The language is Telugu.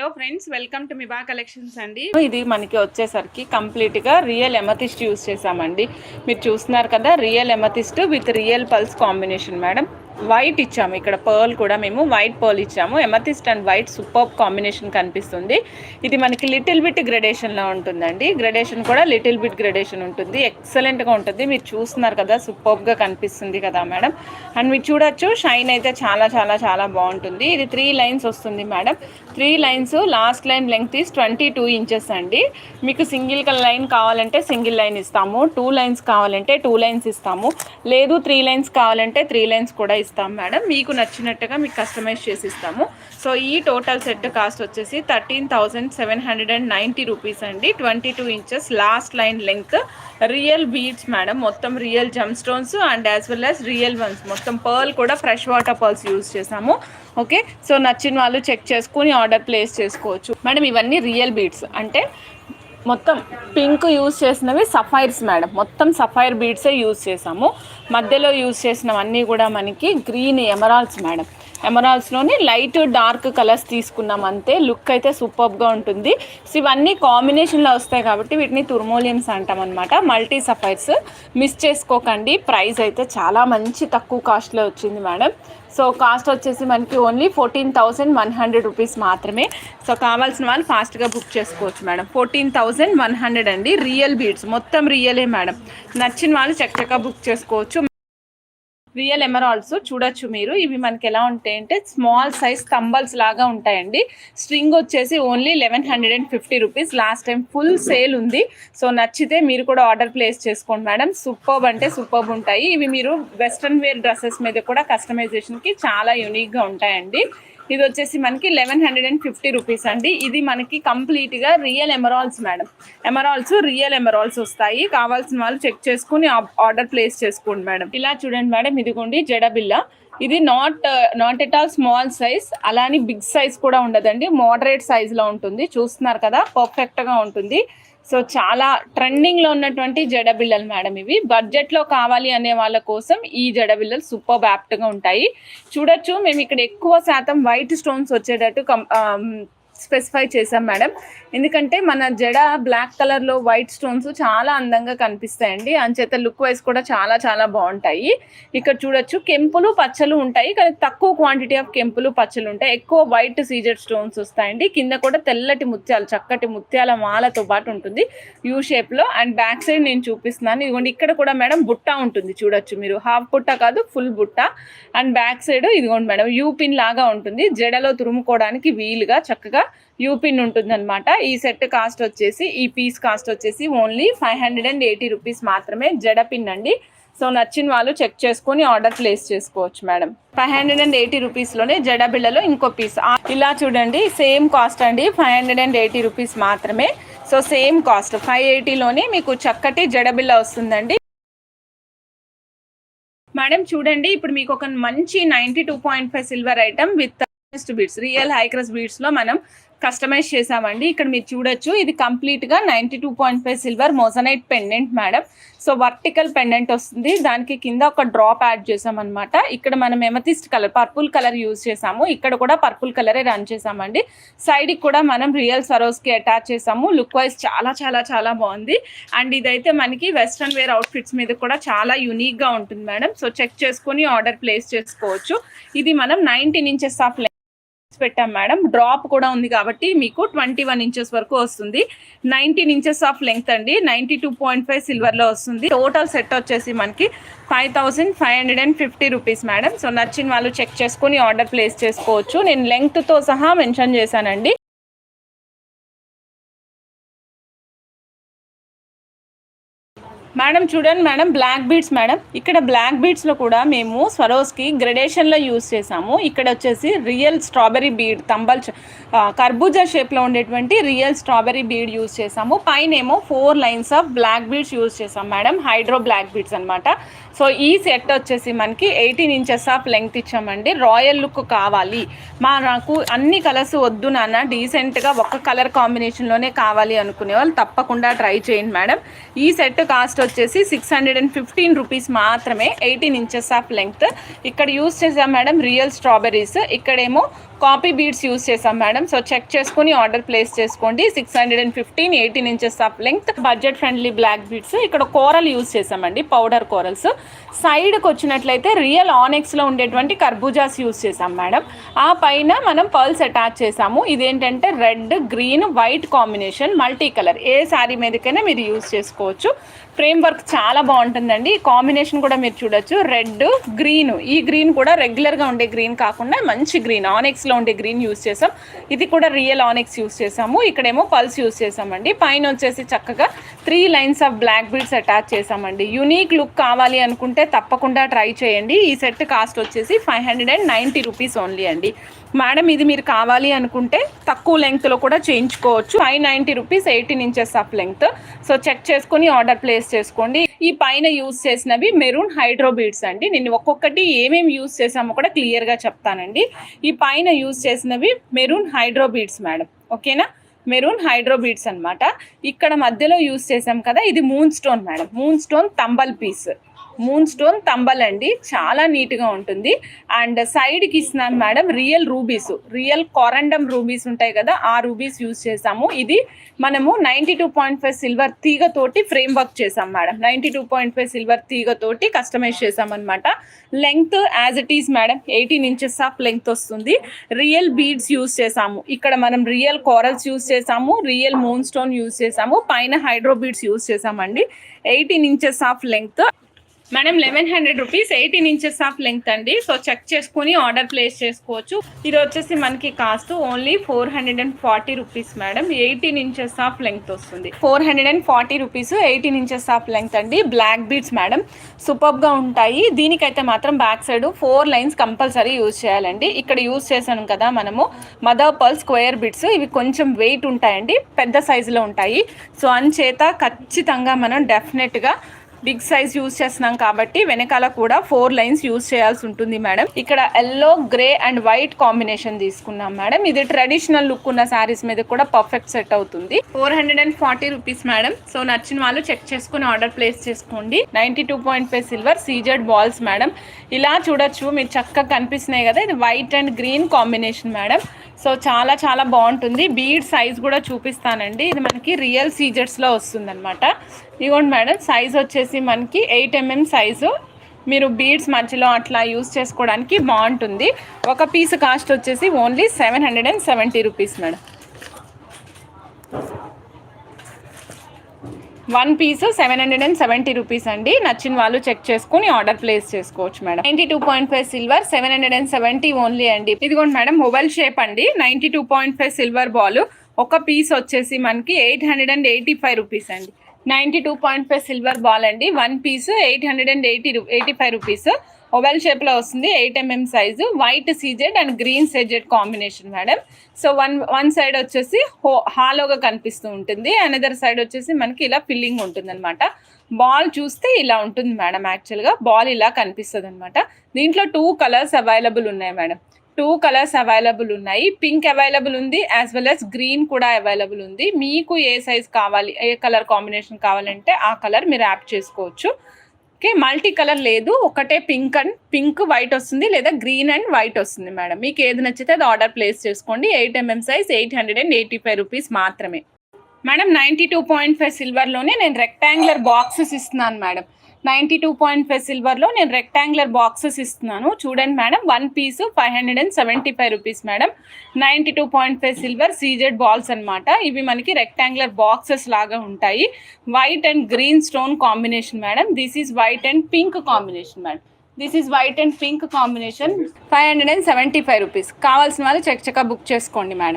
Hello friends, welcome to Miba collections అండి. ఇది మనకి వచ్చేసరికి కంప్లీట్గా రియల్ ఎమతిస్ట్ యూస్ చేసామండి. మీరు చూస్తున్నారు కదా, real amethyst with real pulse combination madam. White ఇచ్చాము, ఇక్కడ పర్ల్ కూడా మేము వైట్ పర్ల్ ఇచ్చాము. Amethyst and white super combination కనిపిస్తుంది. ఇది మనకి లిటిల్ బిట్ గ్రెడేషన్లో ఉంటుందండి. గ్రెడేషన్ కూడా లిటిల్ బిట్ గ్రెడేషన్ ఉంటుంది. ఎక్సలెంట్గా ఉంటుంది. మీరు చూస్తున్నారు కదా, సూపర్గా కనిపిస్తుంది కదా మేడం. అండ్ మీరు చూడొచ్చు, షైన్ అయితే చాలా చాలా చాలా బాగుంటుంది. ఇది 3 లైన్స్ వస్తుంది madam. 3 lines, last line length is 22 inches అండి. మీకు సింగిల్ లైన్ కావాలంటే సింగిల్ లైన్ ఇస్తాము, 2 లైన్స్ కావాలంటే 2 లైన్స్ ఇస్తాము, లేదు 3 లైన్స్ కావాలంటే 3 లైన్స్ కూడా ఇస్తాము మేడం. మీకు నచ్చినట్టుగా మీకు కస్టమైజ్ చేసి ఇస్తాము. సో ఈ టోటల్ సెట్ కాస్ట్ వచ్చేసి 13,790 రూపీస్ అండి. 22 inches last line length, real beads madam, మొత్తం real gem stones and as well as real ones, మొత్తం పర్ల్ కూడా ఫ్రెష్ వాటర్ పర్ల్స్ యూజ్ చేసాము. ఓకే, సో నచ్చిన వాళ్ళు చెక్ చేసుకుని ఆర్డర్ ప్లేస్ చేసుకోవచ్చు మేడం. ఇవన్నీ రియల్ బీడ్స్ అంటే మొత్తం పింక్ యూజ్ చేసినవి సఫైర్స్ మేడం. మొత్తం సఫైర్ బీడ్సే యూజ్ చేసాము. మధ్యలో యూజ్ చేసినవన్నీ కూడా మనకి గ్రీన్ ఎమరాల్డ్స్ మేడం. ఎమరాల్డ్స్లోని లైట్ డార్క్ కలర్స్ తీసుకున్నాం అంతే. లుక్ అయితే సూపర్గా ఉంటుంది. సో ఇవన్నీ కాంబినేషన్లో వస్తాయి కాబట్టి వీటిని తుర్మోలియమ్స్ అంటాం అనమాట. మల్టీ సఫైర్స్ మిస్ చేసుకోకండి. ప్రైస్ అయితే చాలా మంచి తక్కువ కాస్ట్లో వచ్చింది మేడం. సో కాస్ట్ వచ్చేసి మనకి ఓన్లీ 14,100 రూపీస్ మాత్రమే. సో కావాల్సిన వాళ్ళు ఫాస్ట్గా బుక్ చేసుకోవచ్చు మేడం. 14,100 అండి. రియల్ బీడ్స్ మొత్తం రియలే మేడం. నచ్చిన వాళ్ళు చక్కగా బుక్ చేసుకోవచ్చు. రియల్ ఎమరాల్డ్స్ చూడొచ్చు మీరు. ఇవి మనకి ఎలా ఉంటాయంటే స్మాల్ సైజ్ తంబల్స్ లాగా ఉంటాయండి. స్ట్రింగ్ వచ్చేసి only 1150 rupees. Last time full sale ఉంది. సో నచ్చితే మీరు కూడా ఆర్డర్ ప్లేస్ చేసుకోండి మేడం. సూపర్బ్ అంటే సూపర్బ్ ఉంటాయి. ఇవి మీరు వెస్ట్రన్ వేర్ డ్రెస్సెస్ మీద కూడా కస్టమైజేషన్కి చాలా యూనిక్గా ఉంటాయండి. ఇది వచ్చేసి మనకి 1150 రూపీస్ అండి. ఇది మనకి కంప్లీట్గా real emeralds madam. Emeralds real emeralds వస్తాయి. కావాల్సిన వాళ్ళు చెక్ చేసుకుని ఆర్డర్ ప్లేస్ చేసుకోండి మేడం. ఇలా చూడండి మేడం, ఇదిగోండి జడబిల్ల. ఇది not at all small size, అలానే బిగ్ సైజ్ కూడా ఉండదండి. మోడరేట్ సైజ్లో ఉంటుంది. చూస్తున్నారు కదా, పర్ఫెక్ట్గా ఉంటుంది. సో చాలా ట్రెండింగ్లో ఉన్నటువంటి జడబిళ్ళలు మేడం ఇవి. బడ్జెట్లో కావాలి అనే వాళ్ళ కోసం ఈ జడబిళ్ళలు సూపర్ యాప్ట్గా ఉంటాయి. చూడొచ్చు, మేము ఇక్కడ ఎక్కువ శాతం వైట్ స్టోన్స్ వచ్చేటట్టు స్పెసిఫై చేసాం మేడం. ఎందుకంటే మన జడ బ్లాక్ కలర్లో వైట్ స్టోన్స్ చాలా అందంగా కనిపిస్తాయండి. అంచేత లుక్ వైజ్ కూడా చాలా చాలా బాగుంటాయి. ఇక్కడ చూడొచ్చు, కెంపులు పచ్చలు ఉంటాయి, కానీ తక్కువ క్వాంటిటీ ఆఫ్ కెంపులు పచ్చలు ఉంటాయి. ఎక్కువ వైట్ సీజెడ్ స్టోన్స్ వస్తాయండి. కింద కూడా తెల్లటి ముత్యాలు, చక్కటి ముత్యాల మాలతో పాటు ఉంటుంది యూ షేప్లో. అండ్ బ్యాక్ సైడ్ నేను చూపిస్తున్నాను. ఇదిగోండి, ఇక్కడ కూడా మేడం బుట్ట ఉంటుంది. చూడొచ్చు మీరు, హాఫ్ బుట్ట కాదు, ఫుల్ బుట్ట. అండ్ బ్యాక్ సైడ్ ఇదిగోండి మేడం, యూ పిన్ లాగా ఉంటుంది. జడలో తురుముకోవడానికి వీలుగా చక్కగా యూ పిన్ ఉంటుంది అనమాట. ఈ సెట్ కాస్ట్ వచ్చేసి, ఈ పీస్ కాస్ట్ వచ్చేసి ఓన్లీ 580 రూపీస్ మాత్రమే. జడ పిన్ అండి. సో నచ్చిన వాళ్ళు చెక్ చేసుకుని ఆర్డర్ ప్లేస్ చేసుకోవచ్చు మేడం. 580 రూపీస్లోనే జడ బిళ్ళలో ఇంకో పీస్. ఇలా చూడండి, సేమ్ కాస్ట్ అండి, 580 రూపీస్ మాత్రమే. సో సేమ్ కాస్ట్ 580లోనే మీకు చక్కటి జడబిళ్ళ వస్తుందండి మేడం. చూడండి, ఇప్పుడు మీకు ఒక మంచి 92.5 silver item with beads, real హైక్రస్ బీడ్స్ లో మనం కస్టమైజ్ చేసామండి. ఇక్కడ మీరు చూడొచ్చు, ఇది కంప్లీట్గా 92.5 silver moissanite pendant madam. So vertical pendant వస్తుంది. దానికి కింద ఒక డ్రాప్ యాడ్ చేసామన్నమాట. ఇక్కడ మనం amethyst colour, purple colour use చేసాము. ఇక్కడ కూడా పర్పుల్ కలరే రన్ చేసామండి. సైడ్కి కూడా మనం రియల్ సరోస్కి అటాచ్ చేసాము. లుక్ వైజ్ చాలా చాలా చాలా బాగుంది. అండ్ ఇదైతే మనకి వెస్ట్రన్ వేర్ అవుట్ఫిట్స్ మీద కూడా చాలా యూనిక్గా ఉంటుంది మేడం. సో చెక్ చేసుకుని ఆర్డర్ ప్లేస్ చేసుకోవచ్చు. ఇది మనం 19 ఇంచెస్ ఆఫ్ పెట్టాం మేడం. డ్రాప్ కూడా ఉంది కాబట్టి మీకు 21 ఇంచెస్ వరకు వస్తుంది. 19 ఇంచెస్ ఆఫ్ లెంగ్త్ అండి. 92.5 సిల్వర్లో వస్తుంది. టోటల్ సెట్ వచ్చేసి మనకి 5,550 రూపీస్ మేడం. సో నచ్చిన వాళ్ళు చెక్ చేసుకుని ఆర్డర్ ప్లేస్ చేసుకోవచ్చు. నేను లెంగ్త్తో సహా మెన్షన్ చేశానండి. మేడం చూడండి మేడం, బ్లాక్ బీడ్స్ మేడం. ఇక్కడ బ్లాక్ బీడ్స్లో కూడా మేము స్వరోస్కి గ్రెడేషన్లో యూజ్ చేసాము. ఇక్కడ వచ్చేసి రియల్ స్ట్రాబెరీ బీడ్, తంబల్ కర్బూజా షేప్లో ఉండేటువంటి రియల్ స్ట్రాబెరీ బీడ్ యూజ్ చేసాము. పైన ఏమో 4 lines of black beads use చేసాం మేడం, హైడ్రో బ్లాక్ బీడ్స్ అనమాట. సో ఈ సెట్ వచ్చేసి మనకి 18 ఇంచెస్ ఆఫ్ లెంగ్త్ ఇచ్చామండి. రాయల్ లుక్ కావాలి, నాకు అన్ని కలర్స్ వద్దు నాన్న, డీసెంట్గా ఒక కలర్ కాంబినేషన్లోనే కావాలి అనుకునే వాళ్ళు తప్పకుండా ట్రై చేయండి మేడం. ఈ సెట్ కాస్ట్ వచ్చేసి 615 రూపీస్ మాత్రమే. 18 ఇంచెస్ ఆఫ్ లెంగ్త్. ఇక్కడ యూజ్ చేసాం మేడం రియల్ స్ట్రాబెరీస్. ఇక్కడేమో కాపీ బీడ్స్ యూస్ చేసాం మేడం. సో చెక్ చేసుకుని ఆర్డర్ ప్లేస్ చేసుకోండి. 615 18 inches of length, budget friendly black beads. ఇక్కడ కోరల్ యూస్ చేసామండి, పౌడర్ కోరల్స్. సైడ్కి వచ్చినట్లయితే రియల్ ఆనెక్స్లో ఉండేటువంటి కర్బూజాస్ యూస్ చేసాం మేడం. ఆ పైన మనం పర్ల్స్ అటాచ్ చేసాము. ఇదేంటంటే red, green, white combination, multi colour. ఏ శారీ మీదకైనా మీరు యూస్ చేసుకోవచ్చు. ఫ్రేమ్ వర్క్ చాలా బాగుంటుందండి. ఈ కాంబినేషన్ కూడా మీరు చూడొచ్చు, రెడ్, గ్రీన్. ఈ గ్రీన్ కూడా రెగ్యులర్గా ఉండే గ్రీన్ కాకుండా మంచి గ్రీన్, ఆనెక్స్లో ఉండే గ్రీన్ యూస్ చేసాం. ఇది కూడా రియల్ ఆనెక్స్ యూస్ చేసాము. ఇక్కడేమో పల్స్ యూస్ చేసామండి. పైన వచ్చేసి చక్కగా 3 lines of black beads attach చేసామండి. యూనిక్ లుక్ కావాలి అనుకుంటే తప్పకుండా ట్రై చేయండి. ఈ సెట్ కాస్ట్ వచ్చేసి 590 రూపీస్ ఓన్లీ అండి మేడం. ఇది మీరు కావాలి అనుకుంటే తక్కువ లెంగ్త్లో కూడా చేయించుకోవచ్చు. 590 rupees, 18 inches of length. So check చేసుకుని ఆర్డర్ ప్లేస్ చేసుకోండి. ఈ పైన యూస్ చేసినవి మెరూన్ హైడ్రో బీడ్స్ అండి. నేను ఒక్కొక్కటి ఏమేమి యూస్ చేసామో కూడా క్లియర్గా చెప్తానండి. ఈ పైన యూస్ చేసినవి మెరూన్ హైడ్రో బీడ్స్ మేడం, ఓకేనా? మెరూన్ హైడ్రో బీడ్స్ అనమాట. ఇక్కడ మధ్యలో యూస్ చేసాం కదా, ఇది moon stone madam. Moon stone tumble piece, moon stone tumble అండి, చాలా నీట్గా ఉంటుంది. అండ్ సైడ్కి ఇస్తున్నాను madam real rubies, real corundum rubies ఉంటాయి కదా, ఆ రూబీస్ యూస్ చేసాము. ఇది మనము 92.5 సిల్వర్ తీగతోటి ఫ్రేమ్ వర్క్ చేసాం మేడం. 92.5 సిల్వర్ తీగతోటి కస్టమైజ్ చేసామన్నమాట. Length as it is madam, 18 inches of length వస్తుంది. రియల్ బీడ్స్ యూస్ చేసాము. ఇక్కడ మనం రియల్ కోరల్స్ యూస్ చేసాము, రియల్ మూన్ స్టోన్ యూస్ చేసాము, పైన హైడ్రో బీడ్స్ యూస్ చేసామండి. 18 inches of length madam. 1100 rupees, 18 inches of length అండి. సో చెక్ చేసుకుని ఆర్డర్ ప్లేస్ చేసుకోవచ్చు. ఇది వచ్చేసి మనకి cost only 440 rupees madam. 18 inches of length వస్తుంది. 440 రూపీస్, 18 ఇంచెస్ ఆఫ్ లెంగ్త్ అండి. బ్లాక్ బీడ్స్ మేడం, సూపర్గా ఉంటాయి. దీనికైతే మాత్రం back side 4 lines compulsory use చేయాలండి. ఇక్కడ యూజ్ చేసాను కదా మనము మదర్ పర్ల్ స్క్వేర్ బీడ్స్. ఇవి కొంచెం వెయిట్ ఉంటాయండి, పెద్ద సైజులో ఉంటాయి. సో అంచేత ఖచ్చితంగా మనం డెఫినెట్గా బిగ్ సైజ్ యూజ్ చేస్తున్నాం కాబట్టి వెనకాల కూడా 4 లైన్స్ యూజ్ చేయాల్సి ఉంటుంది మేడం. ఇక్కడ yellow, grey and white combination తీసుకున్నాం మేడం. ఇది ట్రెడిషనల్ లుక్ ఉన్న శారీస్ మీద కూడా పర్ఫెక్ట్ సెట్ అవుతుంది. 440 రూపీస్ మేడం. సో నచ్చిన వాళ్ళు చెక్ చేసుకుని ఆర్డర్ ప్లేస్ చేసుకోండి. 92.5 సిల్వర్ సీజెడ్ బాల్స్ మేడం. ఇలా చూడొచ్చు, మీరు చక్కగా కనిపిస్తున్నాయి కదా, ఇది white and green combination madam. So చాలా చాలా బాగుంటుంది. బీడ్ సైజ్ కూడా చూపిస్తానండి. ఇది మనకి రియల్ సీజెడ్స్లో వస్తుంది అనమాట. ఇదిగోండి మేడం, సైజ్ వచ్చేసి మనకి 8 mm సైజు. మీరు బీడ్స్ మధ్యలో అట్లా యూస్ చేసుకోవడానికి బాగుంటుంది. ఒక పీస్ కాస్ట్ వచ్చేసి only 770 rupees madam. 1 piece 770 rupees అండి. నచ్చిన వాళ్ళు చెక్ చేసుకుని ఆర్డర్ ప్లేస్ చేసుకోవచ్చు మేడం. 92.5 సిల్వర్, 770 ఓన్లీ అండి. ఇదిగోండి మేడం, మొబైల్ షేప్ అండి. 92.5 సిల్వర్ బాల్. ఒక పీస్ వచ్చేసి మనకి 885 రూపీస్ అండి. 92.5 సిల్వర్ బాల్ అండి. 1 పీస్ 885 రూపీస్. ఓవెల్ షేప్లో వస్తుంది, 8 mm size, white CZ and green CZ combination madam. So one side వచ్చేసి హాలోగా కనిపిస్తూ ఉంటుంది, అనదర్ సైడ్ వచ్చేసి మనకి ఇలా ఫిల్లింగ్ ఉంటుంది అనమాట. బాల్ చూస్తే ఇలా ఉంటుంది మేడం. యాక్చువల్గా బాల్ ఇలా కనిపిస్తుంది అనమాట. దీంట్లో 2 కలర్స్ అవైలబుల్ ఉన్నాయి మేడం. 2 కలర్స్ అవైలబుల్ ఉన్నాయి. పింక్ అవైలబుల్ ఉంది, యాజ్ వెల్ యాజ్ గ్రీన్ కూడా అవైలబుల్ ఉంది. మీకు ఏ సైజ్ కావాలి, ఏ కలర్ కాంబినేషన్ కావాలంటే ఆ కలర్ మీరు యాడ్ చేసుకోవచ్చు. ఓకే, మల్టీ కలర్ లేదు, ఒకటే పింక్ వైట్ వస్తుంది, లేదా గ్రీన్ అండ్ వైట్ వస్తుంది మేడం. మీకు ఏది నచ్చితే అది ఆర్డర్ ప్లేస్ చేసుకోండి. 8 mm సైజ్, 885 రూపీస్ మాత్రమే మేడం. 92.5 సిల్వర్లోనే నేను రెక్టాంగులర్ బాక్సెస్ ఇస్తున్నాను మేడం. 92.5 సిల్వర్లో నేను రెక్టాంగులర్ బాక్సెస్ ఇస్తున్నాను. చూడండి madam, 1 piece 575 rupees madam. 92.5 silver CZ balls అనమాట. ఇవి మనకి రెక్టాంగులర్ బాక్సెస్ లాగా ఉంటాయి. White and green stone combination madam. This is white and pink combination madam. This is white and pink combination. 575 rupees. కావాల్సిన వాళ్ళు చెక్ బుక్ చేసుకోండి మేడం.